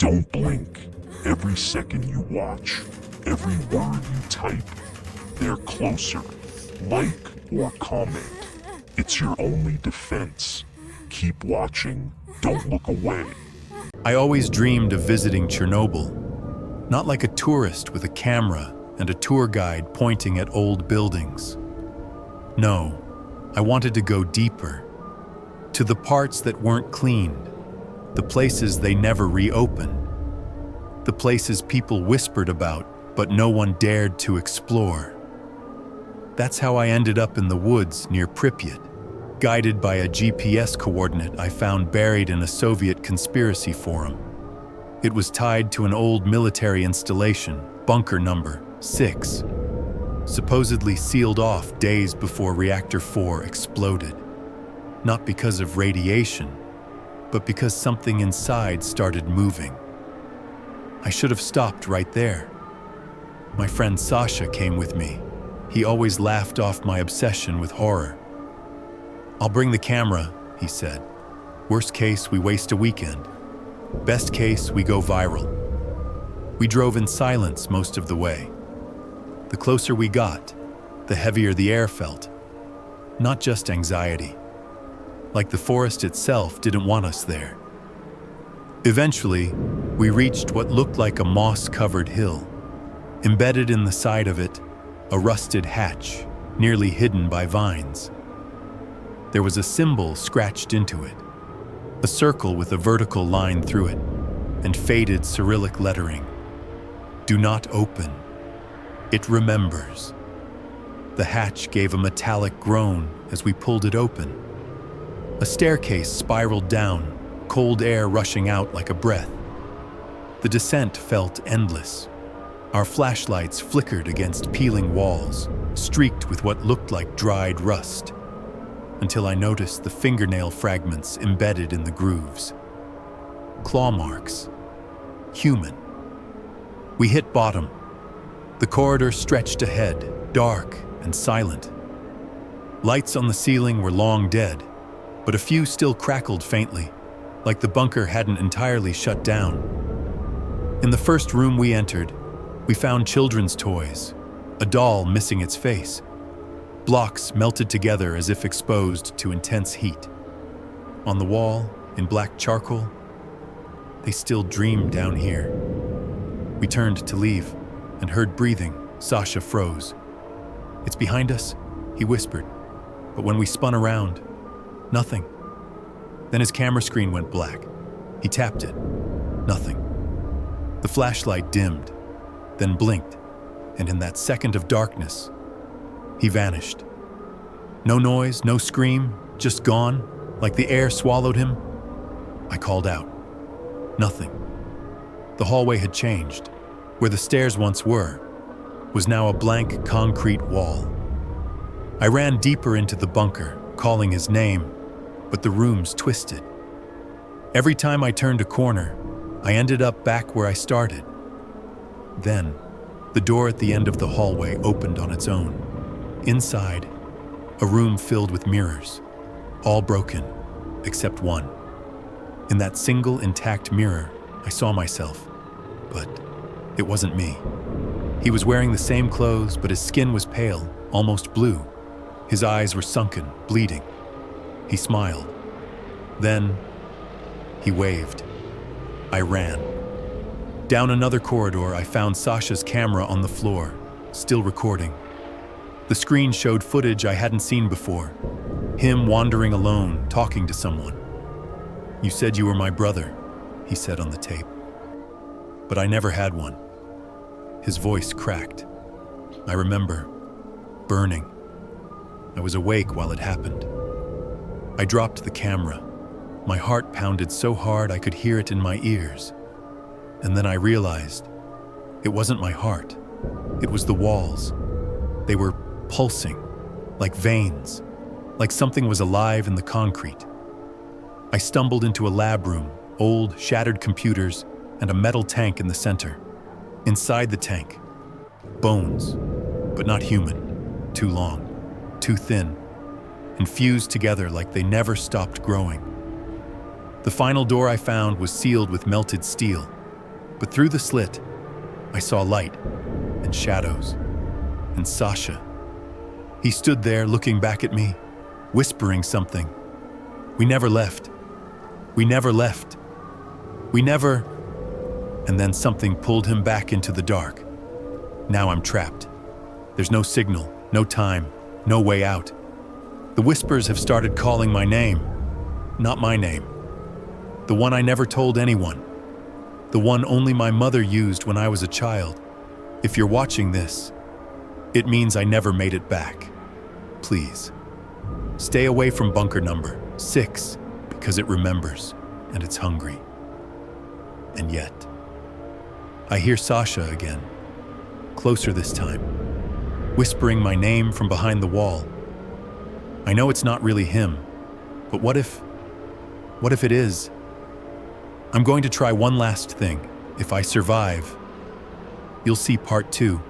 Don't blink. Every second you watch, every word you type, they're closer. Like or comment. It's your only defense. Keep watching. Don't look away. I always dreamed of visiting Chernobyl, not like a tourist with a camera and a tour guide pointing at old buildings. No, I wanted to go deeper, to the parts that weren't cleaned, the places they never reopened, the places people whispered about but no one dared to explore. That's how I ended up in the woods near Pripyat, guided by a GPS coordinate I found buried in a Soviet conspiracy forum. It was tied to an old military installation, bunker number 6, supposedly sealed off days before Reactor 4 exploded. Not because of radiation, but because something inside started moving. I should have stopped right there. My friend Sasha came with me. He always laughed off my obsession with horror. "I'll bring the camera," he said. "Worst case, we waste a weekend. Best case, we go viral." We drove in silence most of the way. The closer we got, the heavier the air felt. Not just anxiety. Like the forest itself didn't want us there. Eventually, we reached what looked like a moss-covered hill. Embedded in the side of it, a rusted hatch, nearly hidden by vines. There was a symbol scratched into it, a circle with a vertical line through it, and faded Cyrillic lettering. "Do not open. It remembers." The hatch gave a metallic groan as we pulled it open. A staircase spiraled down, cold air rushing out like a breath. The descent felt endless. Our flashlights flickered against peeling walls, streaked with what looked like dried rust, until I noticed the fingernail fragments embedded in the grooves. Claw marks. Human. We hit bottom. The corridor stretched ahead, dark and silent. Lights on the ceiling were long dead, but a few still crackled faintly, like the bunker hadn't entirely shut down. In the first room we entered, we found children's toys, a doll missing its face, blocks melted together as if exposed to intense heat. On the wall, in black charcoal, they still dreamed down here. We turned to leave and heard breathing. Sasha froze. "It's behind us," he whispered, but when we spun around, nothing. Then his camera screen went black. He tapped it. Nothing. The flashlight dimmed, then blinked, and in that second of darkness, he vanished. No noise, no scream, just gone, like the air swallowed him. I called out. Nothing. The hallway had changed. Where the stairs once were, was now a blank concrete wall. I ran deeper into the bunker, calling his name, but the rooms twisted. Every time I turned a corner, I ended up back where I started. Then, the door at the end of the hallway opened on its own. Inside, a room filled with mirrors, all broken, except one. In that single intact mirror, I saw myself, but it wasn't me. He was wearing the same clothes, but his skin was pale, almost blue. His eyes were sunken, bleeding. He smiled. Then, he waved. I ran. Down another corridor, I found Sasha's camera on the floor, still recording. The screen showed footage I hadn't seen before. Him wandering alone, talking to someone. "You said you were my brother," he said on the tape. But I never had one. His voice cracked. I remember, burning. I was awake while it happened. I dropped the camera. My heart pounded so hard I could hear it in my ears. And then I realized it wasn't my heart. It was the walls. They were pulsing, like veins, like something was alive in the concrete. I stumbled into a lab room, old, shattered computers, and a metal tank in the center. Inside the tank, bones, but not human, too long, too thin, and fused together like they never stopped growing. The final door I found was sealed with melted steel, But through the slit, I saw light and shadows and Sasha. He stood there looking back at me, whispering something. We never left. We never left. We never... And then something pulled him back into the dark. Now I'm trapped. There's no signal, no time, no way out. The whispers have started calling my name. Not my name. The one I never told anyone. The one only my mother used when I was a child. If you're watching this, it means I never made it back. Please, stay away from bunker number 6 because it remembers and it's hungry. And yet, I hear Sasha again, closer this time, whispering my name from behind the wall. I know it's not really him, but what if it is? I'm going to try one last thing. If I survive, you'll see part 2.